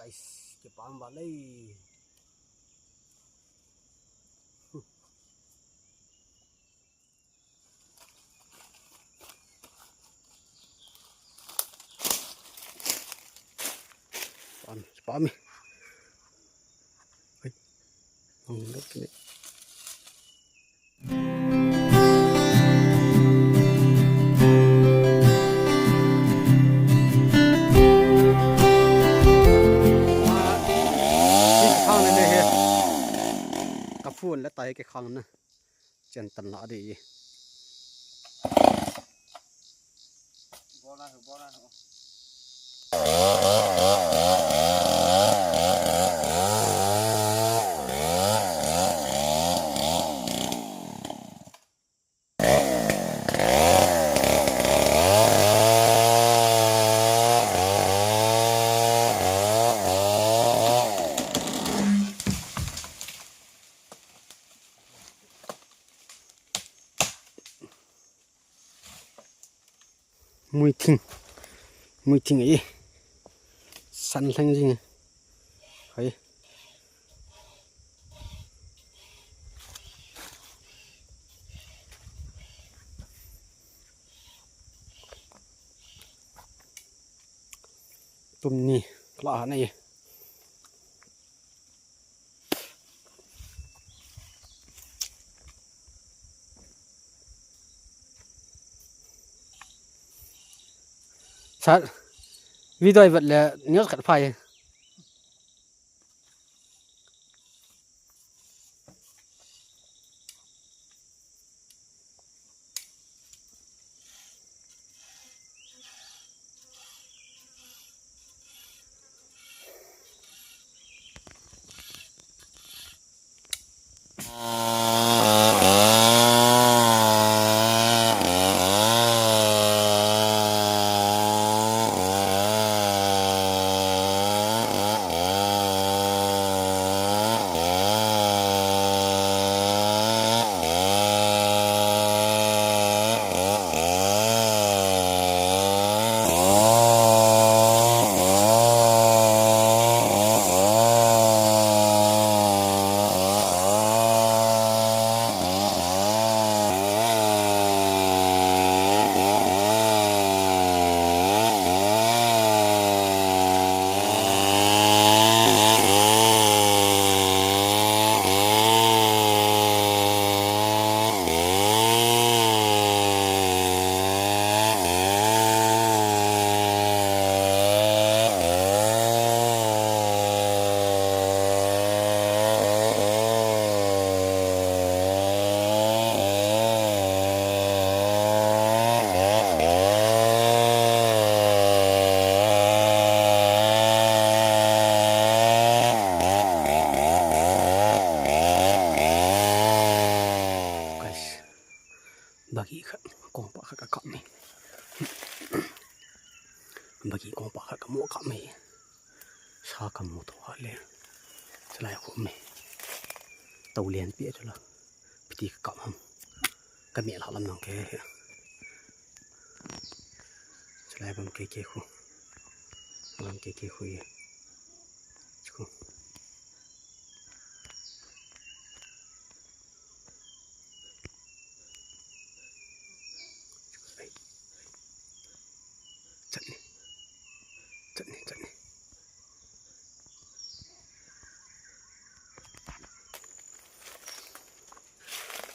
guys, kita paham balik. Paham ni. Hei, nggak kini. Phunและไตแกคังนะเจนตันละดีmùi thình ấy săn xanh gì thấy tôm nì lạ này sát video vật là nhớ cắt phai bagi kompak kakak kami bagi kompak kakak mu kami sa kamu tu hale selai aku me tau lian pi tu lah piti kakak ham kami lah lam nang ke selai bam ke ku lam ke ku ye ku Chutney.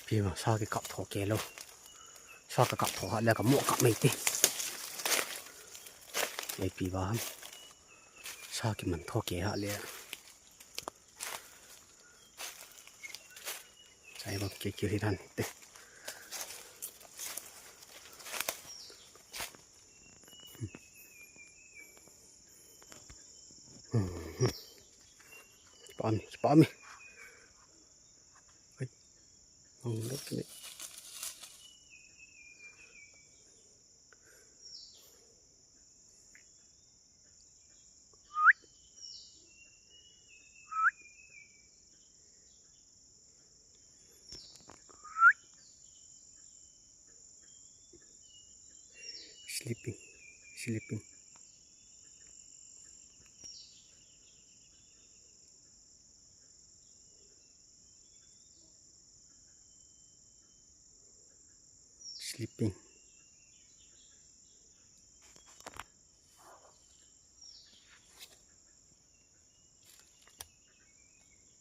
Vì mà sao cái cặp thổ kề lâu, sao cái cặp thổ họ là cái mộ cặp mày tê, vậy vì vậy sao cái mình thổ kề họ liền, sai bằng cái kiểu thế tê. Spot me. Wait. Oh, look at it. Sleeping. sleeping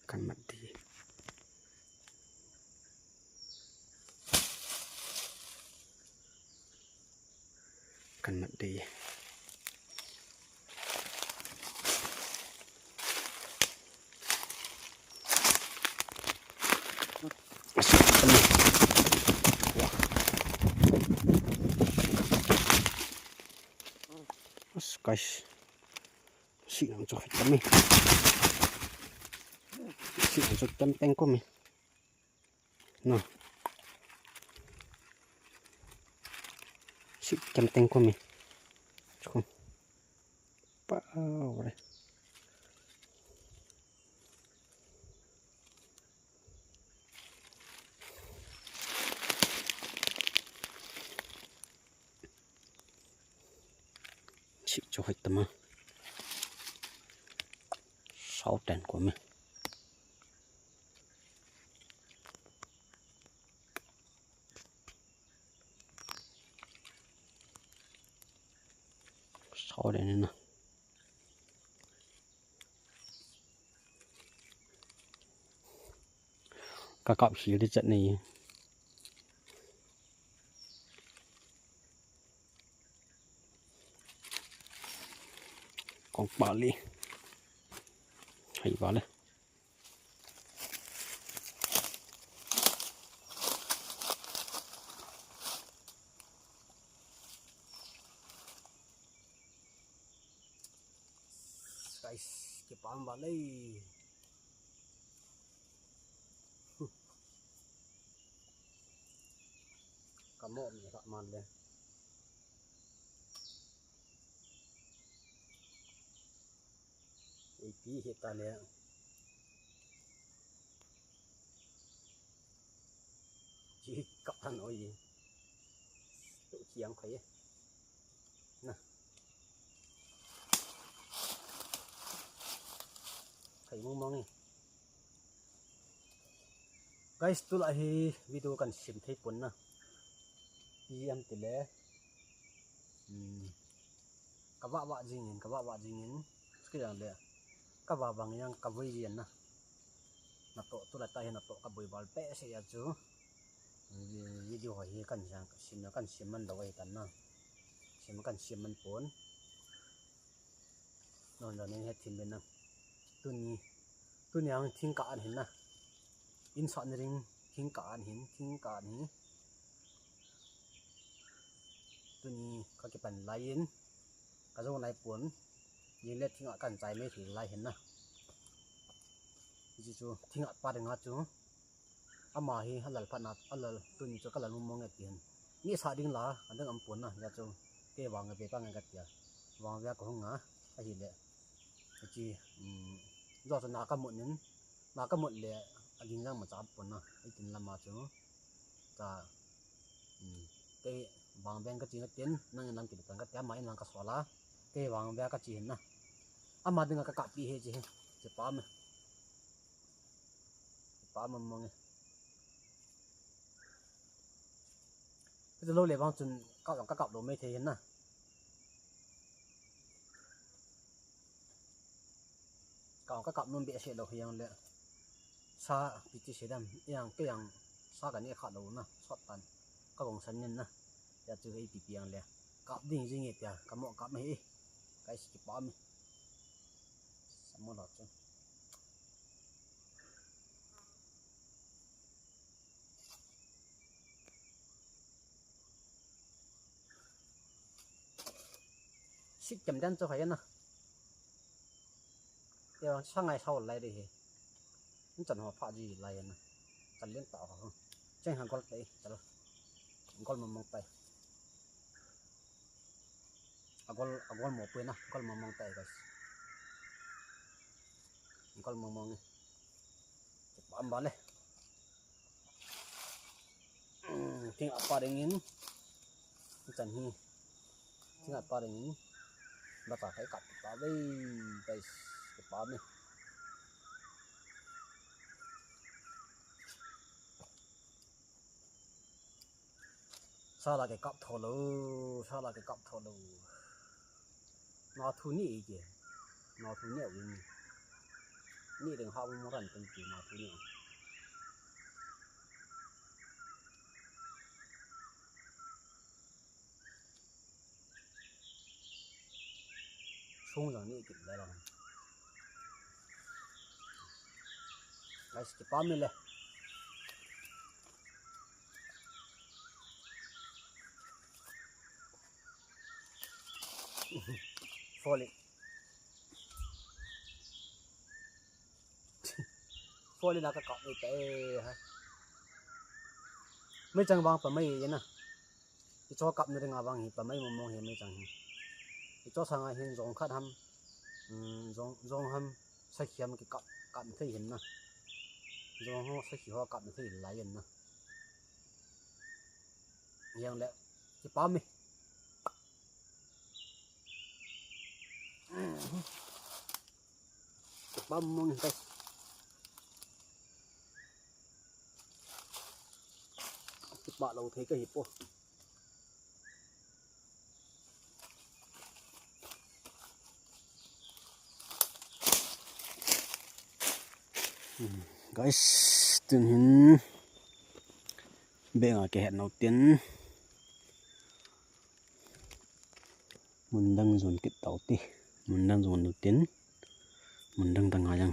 kan mati kan mati guys si ang sakit kami si ang sakit tempeng kami no si tempeng kami cukup power chịu cho hết tầm 6 trận của mình sau đây nè các cậu xíu đi trận này con bảo đi hay vào đây guys cepat balik kamu tak mandai ipi kita lihat jika kan oi tu chiang khay nah khay mong ni guys tu lại video kan sim thấy pun na em tile kaba jingin sekian le kaba bang yang kabui jian na nato tu la tai nato kabui bal pe se ya chu video hi kan yang sim man dawai kan na sim man pon non la nei he thin ben na tu ni ang thing ka an hin na in sa ring thing ka an hin thing ka ni tu ni ka ke pan lain ka zo nai ponยิงเล็ดทิ้งกันใจไม่ถึงไรเห็นนะจู่ๆทิ้งปาดงาจู่อามาฮีฮัลโหลพันนัดฮัลโหลตุนจู่ก็หลังมุมมองเงี้ยนี่สาดิ่งละอันนั้นอันปนนะยาจู่เกี่ยววางไปปั้งกันเดียววางไว้ก็ห้องงาไอ้เหี้ยจีรอจนนาก็หมดเลยอันนี้ยังมาจับปนนะไอ้กินละมาจู่จะเกี่ยววางแบงก็จีนก็เต้นนั่งนั่งกินกันก็เตี้ยมาอินนั่งก็สวละเกี่ยววางไว้ก็จีนนะอามาดึงกับกะปีเฮจีจะป้ามมองไงจะโลเลยบางจนกับโดไม่เทียนนะกับนุ่มเบียเสียเราเฮียงเลยซาปิจิเสียดำยังก็ยังซากันนี่ขาดเรานะชอบกันก็ของฉันนี่นะจะเจอไอ้ปีเปียงเลยกับดิ่งจริงเงี้ยกับหมอกกับไม่ไก่สิป้ามmột lọt chứ xích chấm đen cho phải nè giờ sang ngày sau lại đi nó chẳng họ phá gì lại nè chẳng liên tạo không tranh hàng con tay chả con mong tay con một bên nè con mong tay guys con mong ni cepat balik ting apa dingin macam ni ting apa dingin bata phải cắt pa đây guys cepat ni Salah cái cọp thô lô, salah cái cọp thô lô. Nó thu nhị kìa, nó thu nhẹ với nhị đừng học một lần từng chỉ nó thu nhẹ. Xuống rồi nhị kịp đây rồi. Lấy cái bám lên lên. Fall it. Fall it là cái cọp này tệ hả? Mấy chẳng vàng phải mấy vậy nè. Cái cho cọp này ngà vàng thì phải mấy mong hiện mấy chẳng. Cái cho sang hiện giống khát ham, giống ham sai khiêm cái cọp thấy hiện nè. Giống họ sai khiêm cọp thấy lại hiện nè. Yang lẹ cái bám đi. Bám mong đây. Cái bạ lâu thấy cái hiệp vô. Guys, tình hình bên ở cái hẹn đầu tiên mình đang dồn cái tàu ti, mình đang dồn đầu tiên mình đang tăng hàng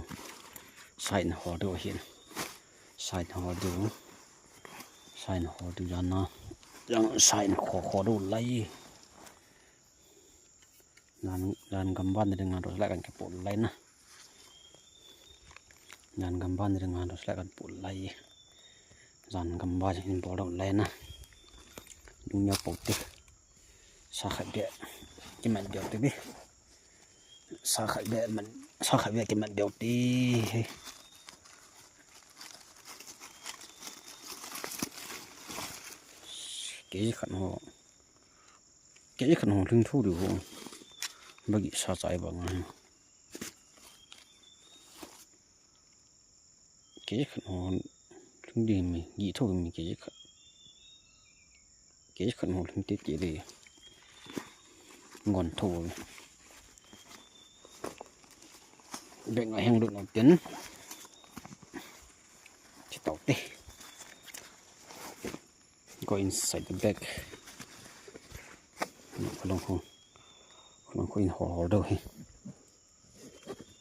sai nó họ đều hiện sai nó họ đều ra nó sai nó khó đều lấy dan gambar dengan terus lakukan ke pol lain nah dan gambar dengan terus lakukan pol lain dan gambar ini pol lain nah dunia putih sakit dia kimat dia tadi sakit dia kimat dia tadi cái khăn hồ lưng thu được không bagi sa chạy bằng cái khăn hồ lưng đi mình nghĩ thôi mình cái khăn hồ lưng tiết chỉ để ngon thô bệnh ở hang độ đầu tiên chỉ tàu tê go inside the bag không có in hồ đâu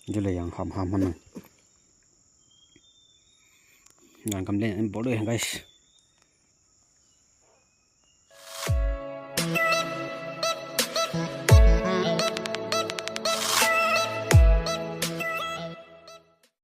như là yang ham ham mình làm cầm lên em bỏ đây guys